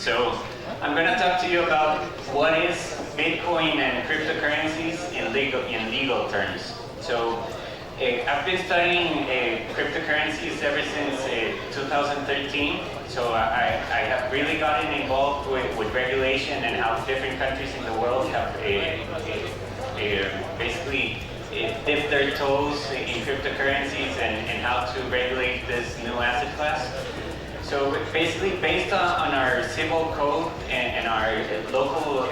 So I'm going to talk to you about what is Bitcoin and cryptocurrencies in legal terms. So I've been studying cryptocurrencies ever since 2013. So I have really gotten involved with regulation and how different countries in the world have basically dipped their toes in cryptocurrencies and how to regulate this new asset class. So basically, based on our civil code and our local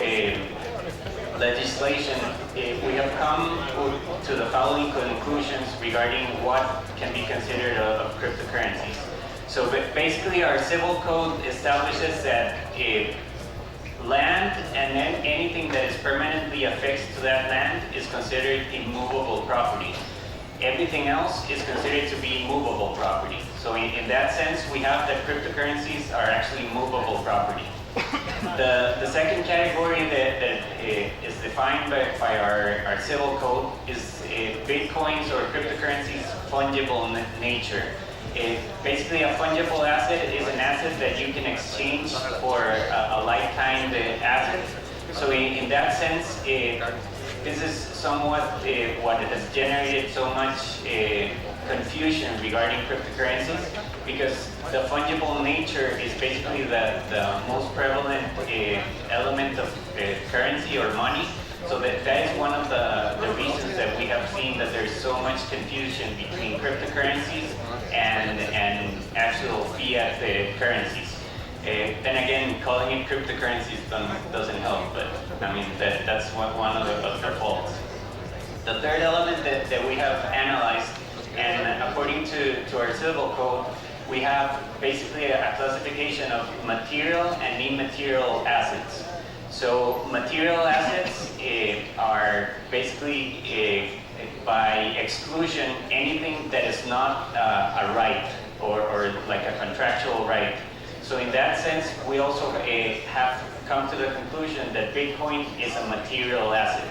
legislation, we have come to the following conclusions regarding what can be considered of cryptocurrencies. So basically, our civil code establishes that land and then anything that is permanently affixed to that land is considered immovable property. Everything else is considered to be movable property. So in that sense, we have that cryptocurrencies are actually movable property. The second category that is defined by our civil code is Bitcoins or cryptocurrencies fungible nature. Basically, a fungible asset is an asset that you can exchange for a lifetime asset. So in that sense, this is somewhat what has generated so much confusion regarding cryptocurrencies, because the fungible nature is basically the most prevalent element of currency or money. So that is one of the reasons that we have seen that there's so much confusion between cryptocurrencies and actual fiat currencies. Then again, calling it cryptocurrencies doesn't help, but I mean that's one of the faults. The third element that we have analyzed, and according to our civil code, we have basically a classification of material and immaterial assets. So material assets are basically, by exclusion, anything that is not a right or like a contractual right. So in that sense, we also have come to the conclusion that Bitcoin is a material asset.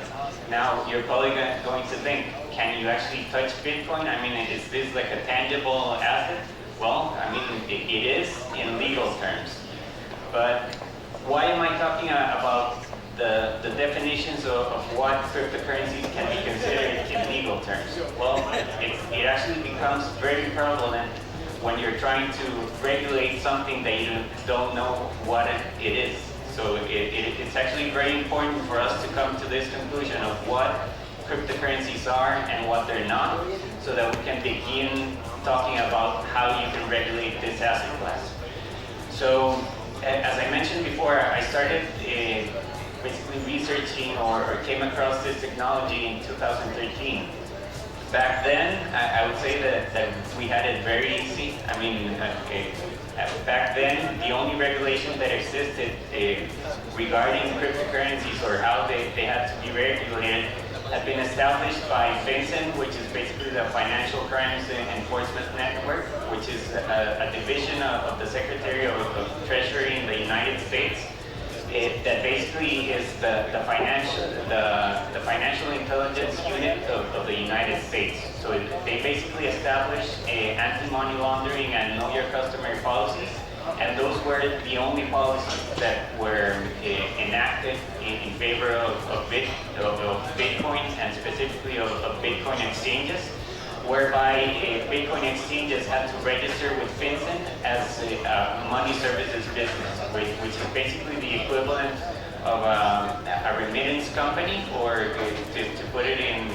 Now, you're probably going to think, can you actually touch Bitcoin? I mean, is this like a tangible asset? Well, I mean, it is in legal terms. But why am I talking about the definitions of what cryptocurrencies can be considered in legal terms? Well, it actually becomes very prevalent when you're trying to regulate something that you don't know what it is. So it's actually very important for us to come to this conclusion of what cryptocurrencies are and what they're not, so that we can begin talking about how you can regulate this asset class. So as I mentioned before, I started basically researching or came across this technology in 2013. Back then, I would say that we had it very easy. I mean, back then, the only regulation that existed regarding cryptocurrencies or how they had to be regulated had been established by FinCEN, which is basically the Financial Crimes Enforcement Network, which is a division of the Secretary of Treasury in the United States. That basically is the financial intelligence unit of the United States. So they basically established anti-money laundering and know your customer policies, and those were the only policies that were enacted in favor of Bitcoin, and specifically of Bitcoin exchanges, whereby Bitcoin exchanges had to register with FinCEN as a money services business, which is basically the equivalent of a remittance company, or to put it in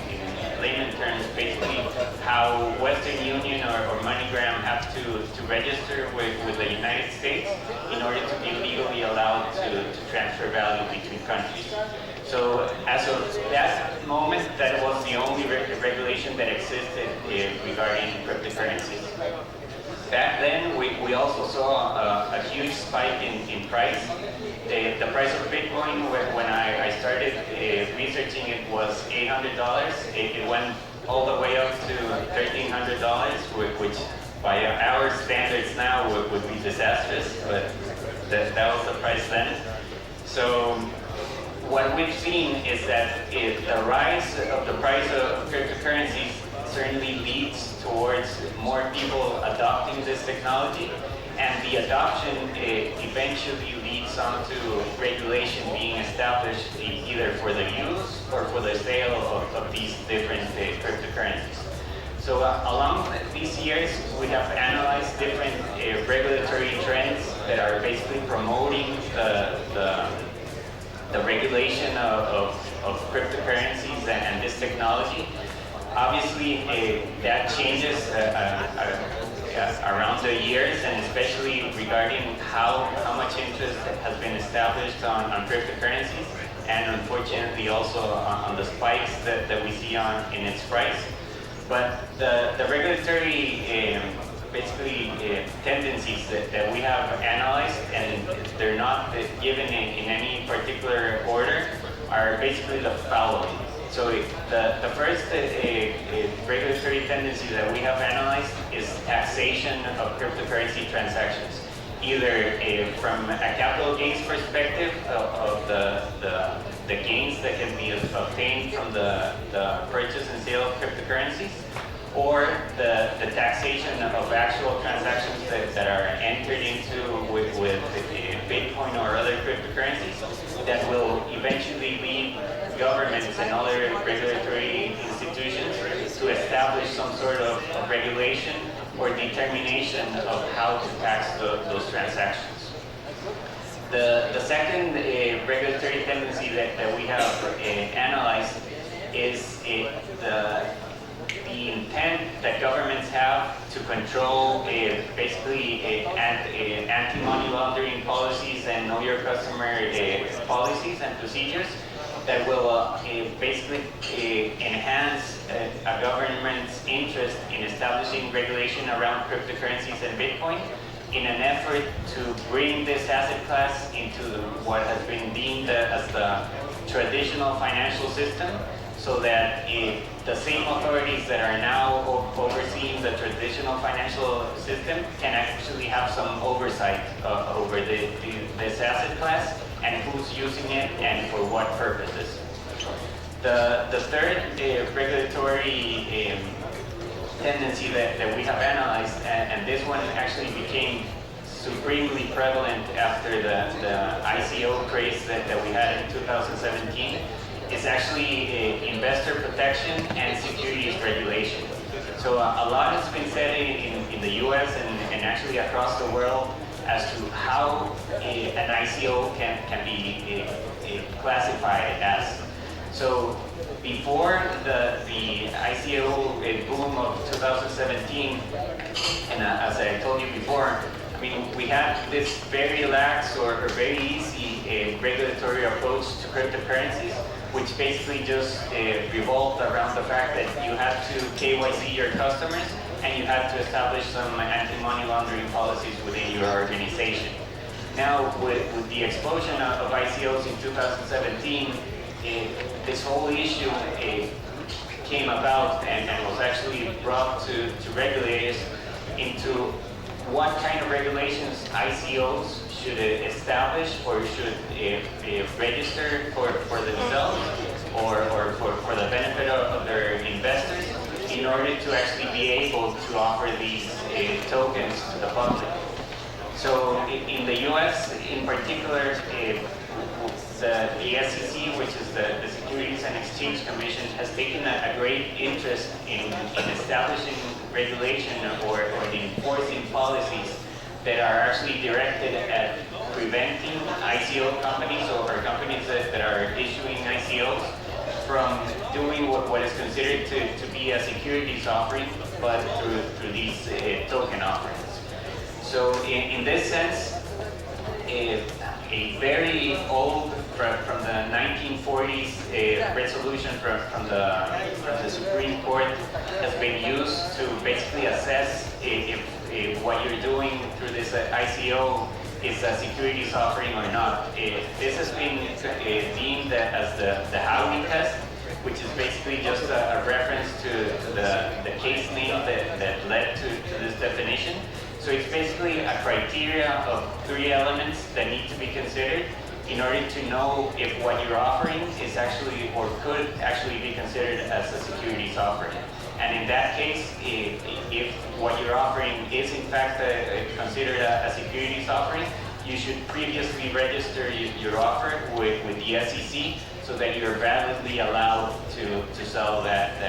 layman terms, basically how Western Union or MoneyGram have to register with the United States in order to be legally allowed to transfer value between countries. So as of that moment, that was the only regulation that existed regarding cryptocurrencies. Back then, we also saw a huge spike in price. The price of Bitcoin, when I started researching it, was $800. It went all the way up to $1,300, which by our standards now would be disastrous, but that was the price then. So what we've seen is that the rise of the price of cryptocurrencies certainly leads towards more people adopting this technology, and the adoption eventually leads leads on to regulation being established either for the use or for the sale of these different cryptocurrencies. So along these years, we have analyzed different regulatory trends that are basically promoting the regulation of cryptocurrencies and this technology. Obviously, that changes around the years, and especially regarding how much interest has been established on cryptocurrencies, and unfortunately also on the spikes that we see in its price. But the regulatory tendencies that we have analyzed, and they're not given in any particular order, are basically the following. So the first regulatory tendency that we have analyzed is taxation of cryptocurrency transactions, either from a capital gains perspective of the gains that can be obtained from the purchase and sale of cryptocurrencies, or the taxation of actual transactions that are entered into with Bitcoin or other cryptocurrencies that will eventually lead governments and other regulatory institutions to establish some sort of regulation or determination of how to tax those transactions. The second regulatory tendency that we have analyzed is the intent that governments have to control basically anti-money laundering policies and know your customer policies and procedures that will basically enhance a government's interest in establishing regulation around cryptocurrencies and Bitcoin in an effort to bring this asset class into what has been deemed as the traditional financial system, so that the same authorities that are now overseeing the traditional financial system can actually have some oversight over this asset class and who's using it and for what purposes. The third regulatory tendency that we have analyzed, and this one actually became supremely prevalent after the ICO craze that we had in 2017, is actually investor protection and securities regulation. So a lot has been said in the US and actually across the world as to how an ICO can be classified as. So before the ICO boom of 2017, and as I told you before, I mean, we had this very lax or very easy regulatory approach to cryptocurrencies, which basically just revolved around the fact that you had to KYC your customers and you had to establish some anti-money laundering policies within your organization. Now, with the explosion of ICOs in 2017, this whole issue came about and was actually brought to regulators into what kind of regulations ICOs should establish or should register for themselves or for the benefit of their investors in order to actually be able to offer these tokens to the public. So in the US in particular, the SEC, which is the Securities and Exchange Commission, has taken a great interest in establishing regulation or enforcing policies that are actually directed at preventing ICO companies or companies that are issuing ICOs from doing what is considered to be a securities offering, but through these token offerings. So in this sense, a very old, from the 1940s, resolution from the Supreme Court has been used to basically assess if what you're doing through this ICO is a securities offering or not. This has been deemed as the Howey test, which is basically just a reference to the case name that led to this definition. So it's basically a criteria of 3 elements that need to be considered in order to know if what you're offering is actually or could actually be considered as a securities offering. And in that case, if what you're offering is in fact considered a securities offering, you should previously register your offer with the SEC so that you're validly allowed to sell that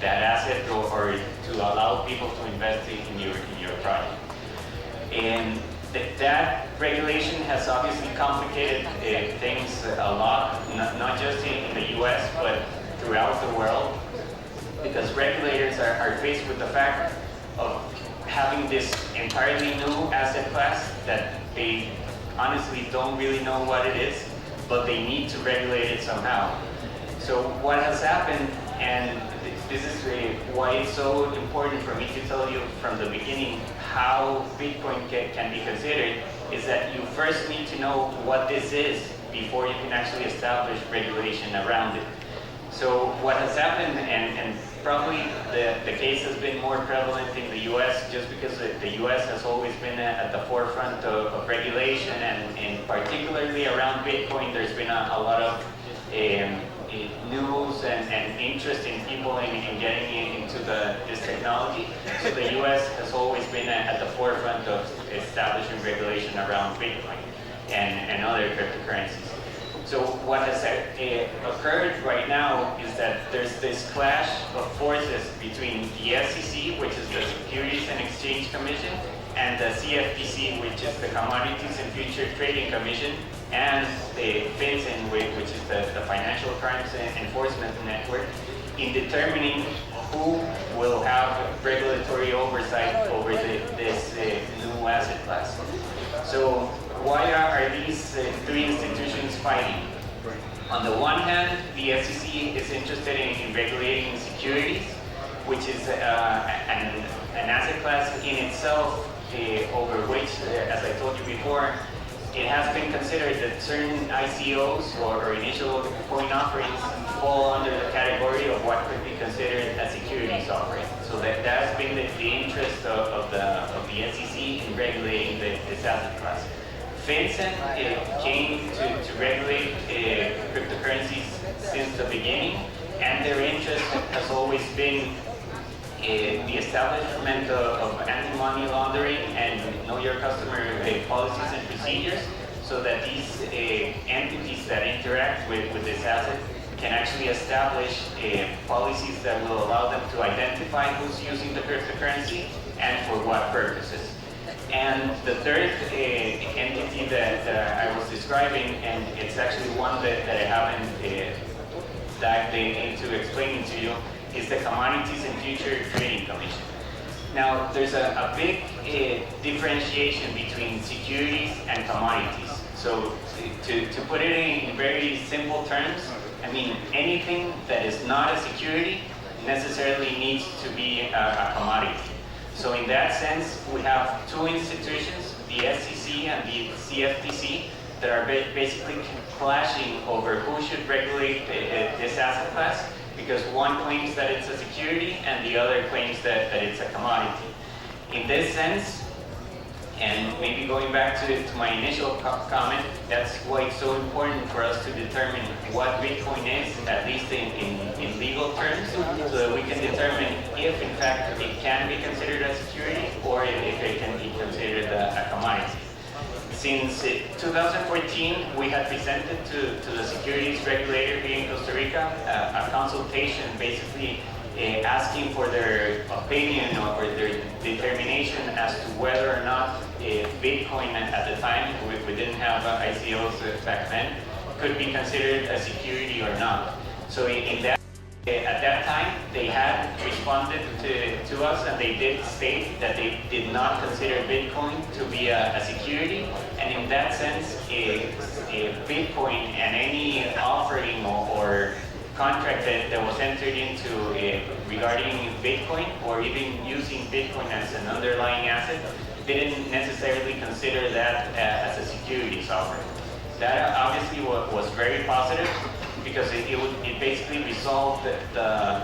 asset or to allow people to invest in your project. And that regulation has obviously complicated things a lot, not just in the US, but throughout the world, because regulators are faced with the fact of having this entirely new asset class that they honestly don't really know what it is, but they need to regulate it somehow. So what has happened, and this is why it's so important for me to tell you from the beginning how Bitcoin can be considered, is that you first need to know what this is before you can actually establish regulation around it. So what has happened, and probably the case has been more prevalent in the US just because the US has always been at the forefront of regulation, and particularly around Bitcoin, there's been a lot of news and interest in people in getting into this technology. So the US has always been at the forefront of establishing regulation around Bitcoin and other cryptocurrencies. So what has occurred right now is that there's this clash of forces between the SEC, which is the Securities and Exchange Commission, and the CFTC, which is the Commodities and Futures Trading Commission, and the FinCEN, which is the Financial Crimes Enforcement Network, in determining who will have regulatory oversight over this new asset class. So why are these three institutions fighting? On the one hand, the SEC is interested in regulating securities, which is an asset class in itself over which, as I told you before, it has been considered that certain ICOs or initial coin offerings fall under the category of what could be considered a securities offering. So that has been the interest of the SEC in regulating this asset class. FinCEN came to regulate cryptocurrencies since the beginning, and their interest has always been the establishment of anti-money laundering and know your customer policies and procedures, so that these entities that interact with this asset can actually establish policies that will allow them to identify who's using the cryptocurrency and for what purposes. And the third entity that I was describing, and it's actually one that I haven't dived into explaining to you, is the Commodities and Futures Trading Commission. Now, there's a big differentiation between securities and commodities. So to put it in very simple terms, I mean, anything that is not a security necessarily needs to be a commodity. So in that sense, we have two institutions, the SEC and the CFTC, that are basically clashing over who should regulate this asset class, because one claims that it's a security and the other claims that it's a commodity. In this sense, and maybe going back to my initial comment, that's why it's so important for us to determine what Bitcoin is, at least in legal terms, so that we can determine if in fact it can be considered a security or if it can be considered a commodity. Since 2014, we had presented to the securities regulator here in Costa Rica a consultation basically asking for their opinion or their determination as to whether or not Bitcoin at the time, we didn't have ICOs back then, could be considered a security or not. So at that time, they had responded to us, and they did state that they did not consider Bitcoin to be a security, and in that sense, Bitcoin and any offering or contract that was entered into regarding Bitcoin, or even using Bitcoin as an underlying asset, didn't necessarily consider that as a securities offering. That obviously was very positive, because it basically resolved the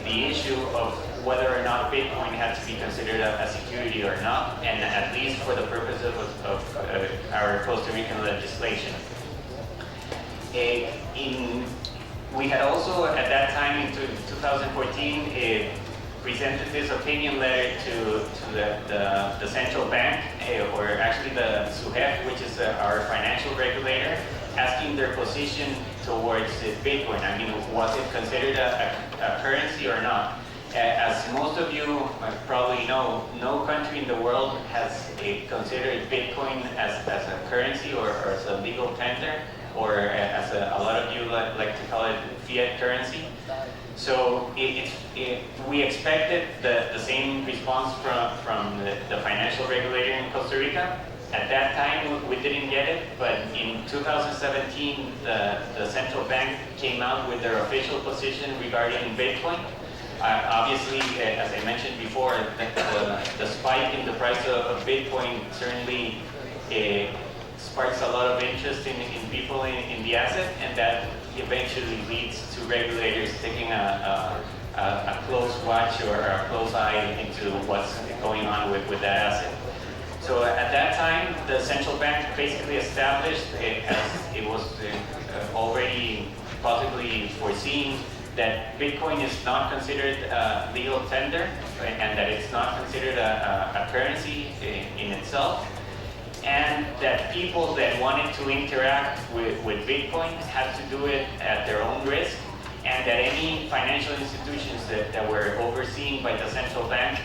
issue of whether or not Bitcoin had to be considered a security or not, and at least for the purpose of our Costa Rican legislation. We had also, at that time in 2014, presented this opinion letter to the central bank, or actually the SUGEF, which is our financial regulator, asking their position towards Bitcoin. I mean, was it considered a currency or not? As most of you probably know, no country in the world has considered Bitcoin as a currency or as a legal tender, or as a lot of you like to call it fiat currency. So we expected the same response from the financial regulator in Costa Rica. At that time, we didn't get it, but in 2017, the central bank came out with their official position regarding Bitcoin. Obviously, as I mentioned before, the spike in the price of Bitcoin certainly sparks a lot of interest in people in the asset, and that eventually leads to regulators taking a close watch or a close eye into what's going on with that asset. So at that time, the central bank basically established, as it was already possibly foreseen, that Bitcoin is not considered a legal tender, and that it's not considered a currency in itself, and that people that wanted to interact with Bitcoin had to do it at their own risk, and that any financial institutions that were overseen by the central bank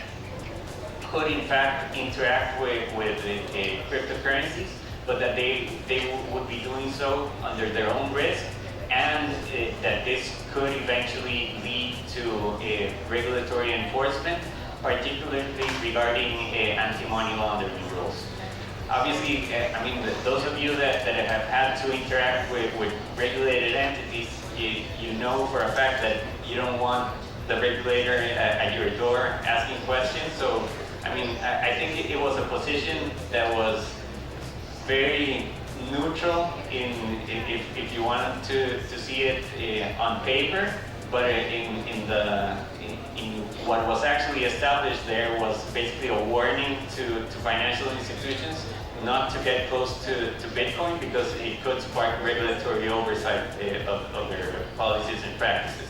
could in fact interact with cryptocurrencies, but that they would be doing so under their own risk, and that this could eventually lead to regulatory enforcement, particularly regarding anti-money laundering rules. Obviously, I mean, those of you that have had to interact with regulated entities, you know for a fact that you don't want the regulator at your door asking questions. So, I mean, I think it was a position that was very neutral if you wanted to see it on paper, but in what was actually established there was basically a warning to financial institutions not to get close to Bitcoin, because it could spark regulatory oversight of their policies and practices.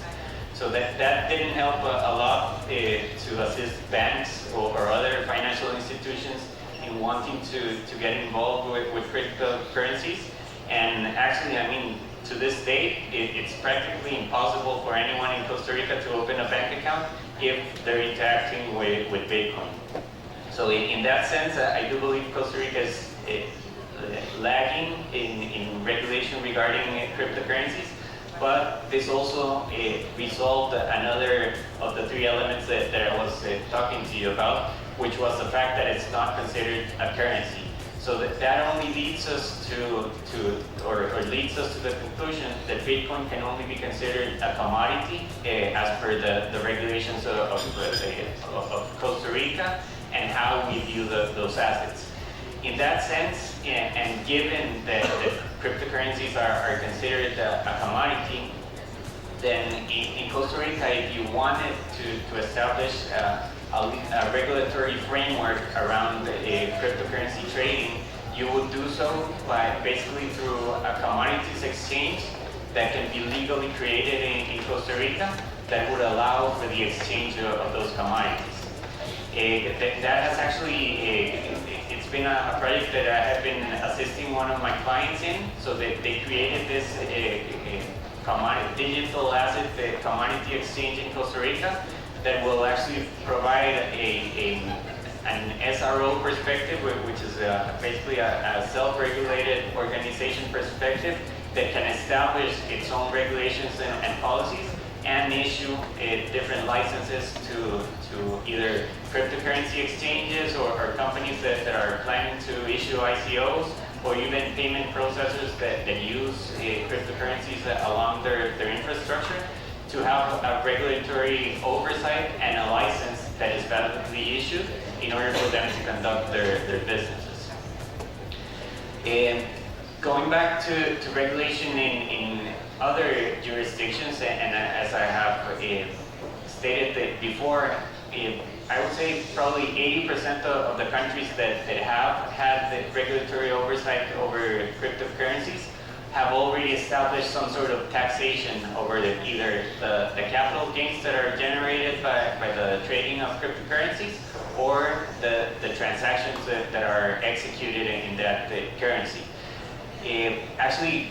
So that didn't help a lot to assist banks or other financial institutions in wanting to get involved with cryptocurrencies. And actually, I mean, to this date, it's practically impossible for anyone in Costa Rica to open a bank account if they're interacting with Bitcoin. So in that sense, I do believe Costa Rica is lagging in regulation regarding cryptocurrencies, but this also resolved another of the three elements that I was talking to you about, which was the fact that it's not considered a currency. So that only leads us to the conclusion that Bitcoin can only be considered a commodity as per the regulations of Costa Rica and how we view those assets. In that sense, and given that cryptocurrencies are considered a commodity, then in Costa Rica, if you wanted to establish a regulatory framework around cryptocurrency trading, you would do so by basically through a commodities exchange that can be legally created in Costa Rica that would allow for the exchange of those commodities. That has actually, it's been a project that I have been assisting one of my clients in. So they created this digital asset commodity exchange in Costa Rica that will actually provide an SRO perspective, which is basically a self-regulated organization perspective that can establish its own regulations and policies and issue different licenses to either cryptocurrency exchanges or companies that are planning to issue ICOs, or even payment processors that use cryptocurrencies along their infrastructure, to have a regulatory oversight and a license that is validly issued in order for them to conduct their businesses. And going back to regulation in other jurisdictions, and as I have stated before, I would say probably 80% of the countries that have had the regulatory oversight over cryptocurrencies have already established some sort of taxation over either the capital gains that are generated by the trading of cryptocurrencies, or the transactions that are executed in that currency. Actually,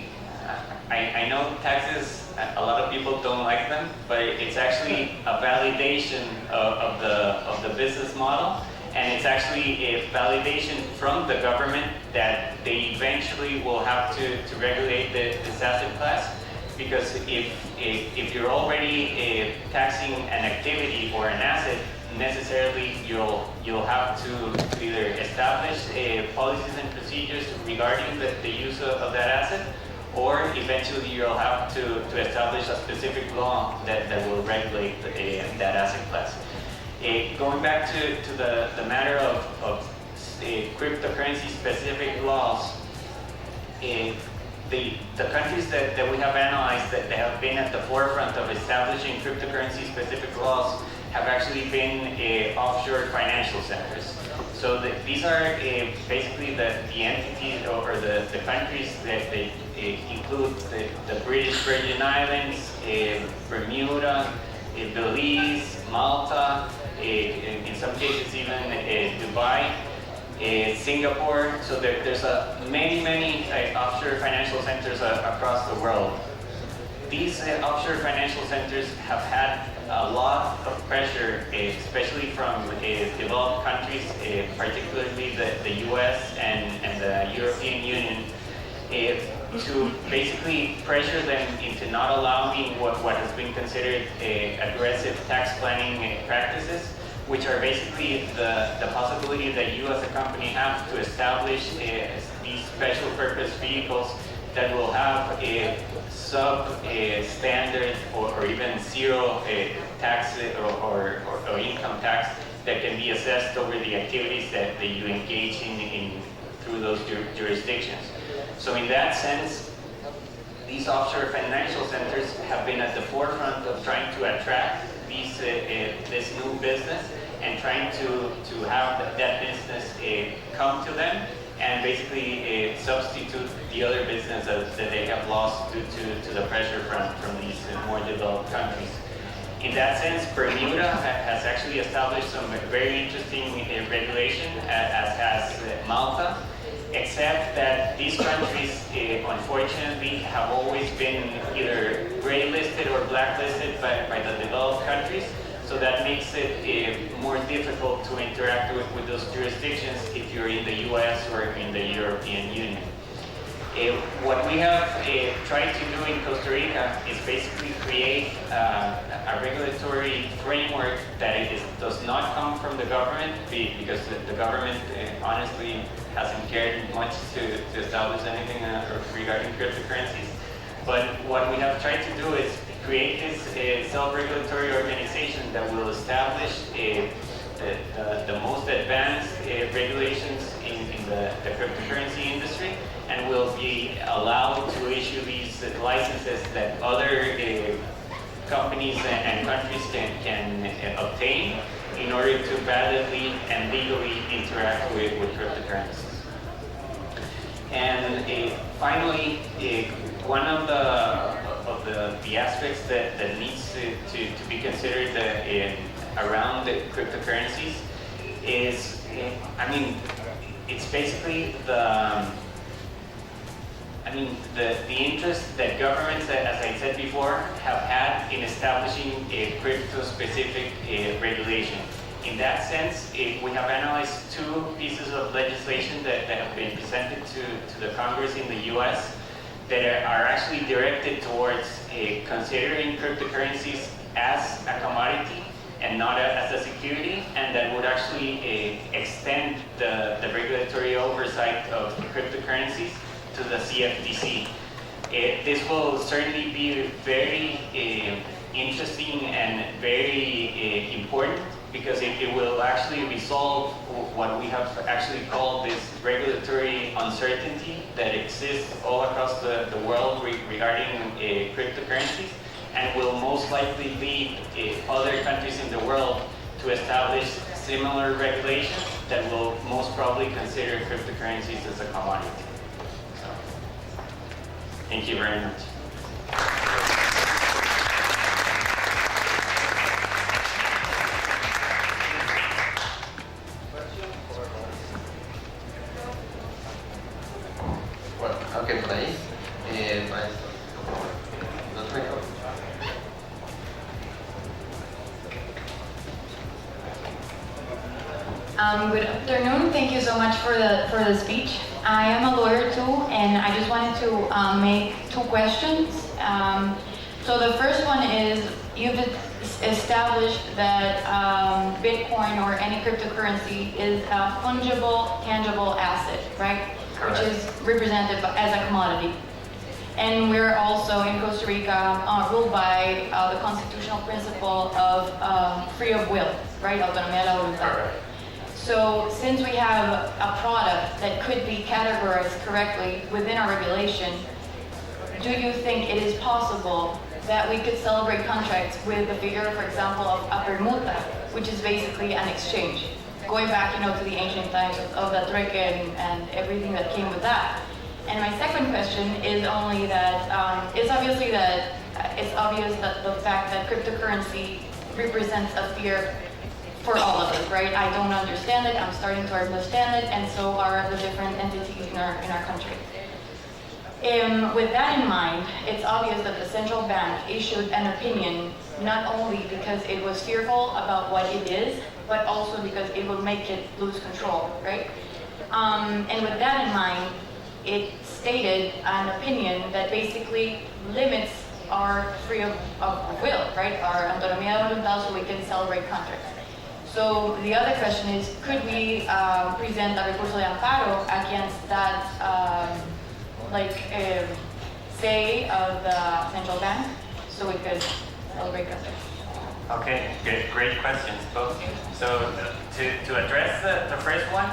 I know taxes, a lot of people don't like them, but it's actually a validation of the business model, and it's actually a validation from the government that they eventually will have to regulate this asset class, because if you're already taxing an activity or an asset, necessarily you'll have to either establish policies and procedures regarding the use of that asset, or eventually you'll have to establish a specific law that will regulate that asset class. Going back to the matter of cryptocurrency specific laws, the countries that we have analyzed that have been at the forefront of establishing cryptocurrency specific laws have actually been offshore financial centers. So these are basically the entities or the countries that they include the British Virgin Islands, Bermuda, Belize, Malta, in some cases even Dubai, Singapore. So there's many offshore financial centers across the world. These offshore financial centers have had a lot of pressure, especially from developed countries, particularly the US and the European Union, to basically pressure them into not allowing what has been considered aggressive tax planning practices, which are basically the possibility that you as a company have to establish these special purpose vehicles that will have a sub-standard or even zero tax or income tax that can be assessed over the activities that you engage in through those jurisdictions. So in that sense, these offshore financial centers have been at the forefront of trying to attract this new business and trying to have that business come to them and basically substitute the other businesses that they have lost due to the pressure from these more developed countries. In that sense, Bermuda has actually established some very interesting regulation, as has Malta, except that these countries, unfortunately, have always been either gray listed or blacklisted by the developed countries. So that makes it more difficult to interact with those jurisdictions if you're in the US or in the European Union. What we have tried to do in Costa Rica is basically create a regulatory framework that does not come from the government, because the government honestly hasn't cared much to establish anything regarding cryptocurrencies. But what we have tried to do is create this self-regulatory organization that will establish the most advanced regulations in the cryptocurrency industry, and will be allowed to issue these licenses that other companies and countries can obtain in order to validly and legally interact with cryptocurrencies. And finally, one of the aspects that needs to be considered around the cryptocurrencies is, it's basically the interest that governments, as I said before, have had in establishing a crypto-specific regulation. In that sense, we have analyzed two pieces of legislation that have been presented to the Congress in the US that are actually directed towards considering cryptocurrencies as a commodity and not as a security, and that would actually extend the regulatory oversight of cryptocurrencies to the CFTC. This will certainly be very interesting and very important, because it will actually resolve what we have actually called this regulatory uncertainty that exists all across the world regarding cryptocurrencies, and will most likely lead other countries in the world to establish similar regulations that will most probably consider cryptocurrencies as a commodity. Thank you very much. Bueno, alguien por ahí. Maestro. ¿Nos dejo? Good afternoon. Thank you so much for the speech. I am a lawyer too, and I just wanted to make two questions. So the first one is, you've established that Bitcoin or any cryptocurrency is a fungible, tangible asset, right? Correct. Which is represented as a commodity. And we're also in Costa Rica ruled by the constitutional principle of free of will, right? Autonomía de la voluntad. Correct. So since we have a product that could be categorized correctly within our regulation, do you think it is possible that we could celebrate contracts with the figure, for example, of a permuta, which is basically an exchange, going back, to the ancient times of the trayectoria and everything that came with that? And my second question is only that it's obvious that the fact that cryptocurrency represents a fear for all of us, right? I don't understand it, I'm starting to understand it, and so are the different entities in our country. With that in mind, it's obvious that the central bank issued an opinion not only because it was fearful about what it is, but also because it will make it lose control, right? And with that in mind, it stated an opinion that basically limits our free of will, right? Our autonomía de voluntad, so we can celebrate contracts. So the other question is, could we present a recurso de amparo against that, say of the central bank, so we could celebrate contracts? Okay, great questions, both. So to address the first one,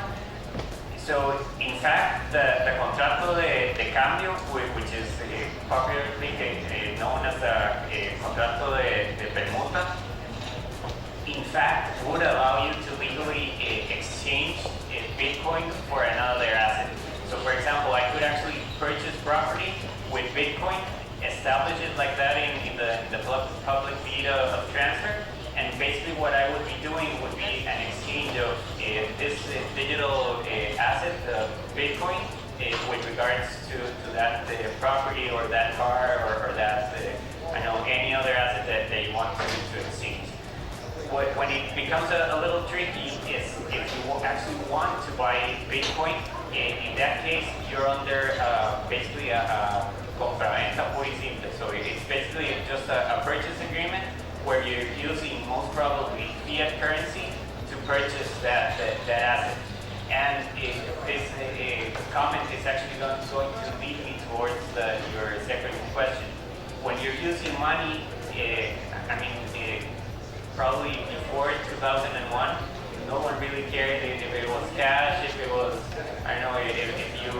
so in fact, the contrato de cambio, which is popularly known as a contrato de permuta, in fact would allow you to legally exchange Bitcoin for another asset. So for example, I could actually purchase property with Bitcoin, establish it like that in the public deed of transfer, and basically what I would be doing would be an exchange of this digital asset, Bitcoin, with regards to that property or that car or that any other asset that you want to exchange. When it becomes a little tricky is if you actually want to buy Bitcoin, in that case you're under basically a compraventa pura y simple. So it's basically just a purchase agreement where you're using most probably fiat currency to purchase that asset. And this comment is actually going to lead me towards your second question. When you're using money, probably before 2001, no one really cared if it was cash, if it was, if you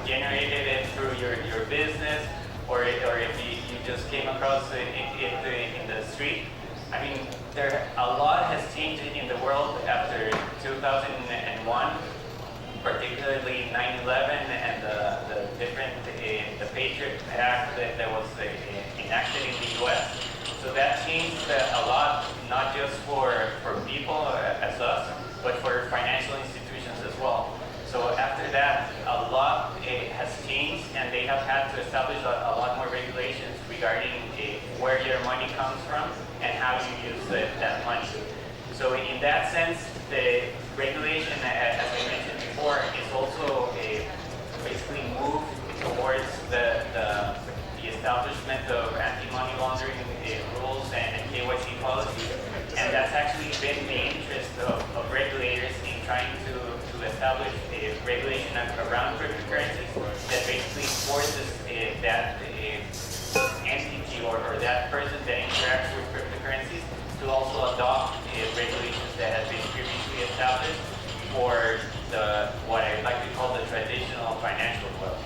generated it through your business, or if you just came across it in the street. A lot has changed in the world after 2001, particularly 9/11 and the different, the Patriot Act that was enacted in the US. So that changed a lot, not just for people as us, but for financial institutions as well. So after that, a lot has changed, and they have had to establish a lot more regulations regarding where your money comes from and how you use that money. So in that sense, the regulation, as I mentioned before, is also basically moved towards the establishment of anti-money laundering rules and KYC policies, and that's actually been the interest of regulators in trying to establish a regulation around cryptocurrencies that basically forces that entity or that person that interacts with cryptocurrencies to also adopt regulations that have been previously established for what I like to call the traditional financial world.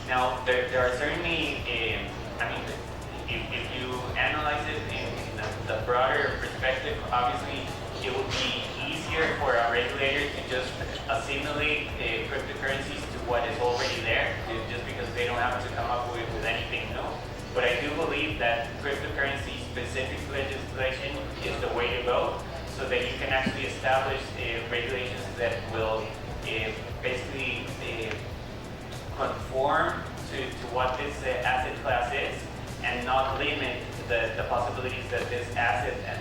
Now, there are certainly, if you analyze it in the broader perspective, obviously it would be easier for a regulator to just assimilate cryptocurrencies to what is already there, just because they don't have to come up with anything new. But I do believe that cryptocurrency-specific legislation is the way to go, so that you can actually establish regulations that will basically conform to what this asset class is, and not limit the possibilities that this asset and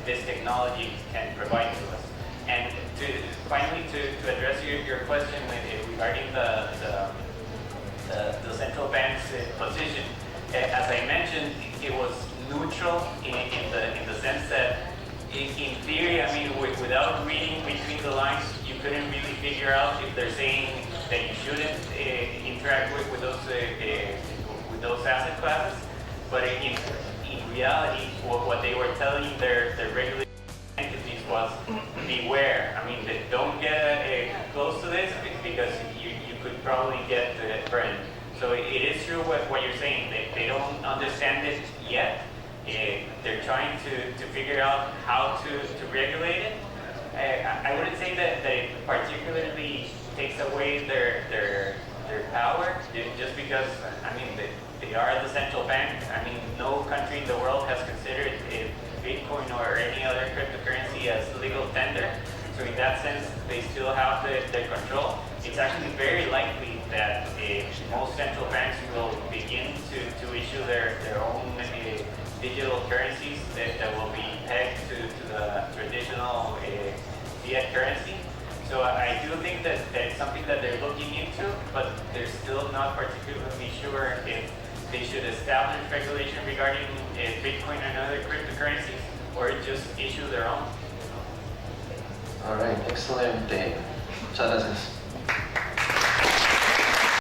this technology can provide to us. And finally, to address your question regarding the central bank's position, as I mentioned, it was neutral in the sense that, in theory, I mean, without reading between the lines, you couldn't really figure out if they're saying that you shouldn't interact with those asset classes. But in reality, what they were telling their regulated entities was, beware. I mean, don't get close to this, because you could probably get burned. So it is true what you're saying. They don't understand it yet. They're trying to figure out how to regulate it. I wouldn't say that it particularly takes away their power, just because, I mean, they are the central bank. I mean, no country in the world has considered Bitcoin or any other cryptocurrency as legal tender. So in that sense, they still have their control. It's actually very likely that most central banks will begin to issue their own digital currencies that will be pegged to the traditional fiat currency. So I do think that it's something that they're looking into, but they're still not particularly sure if they should establish regulation regarding Bitcoin and other cryptocurrencies, or just issue their own. All right, excelente. Muchas gracias.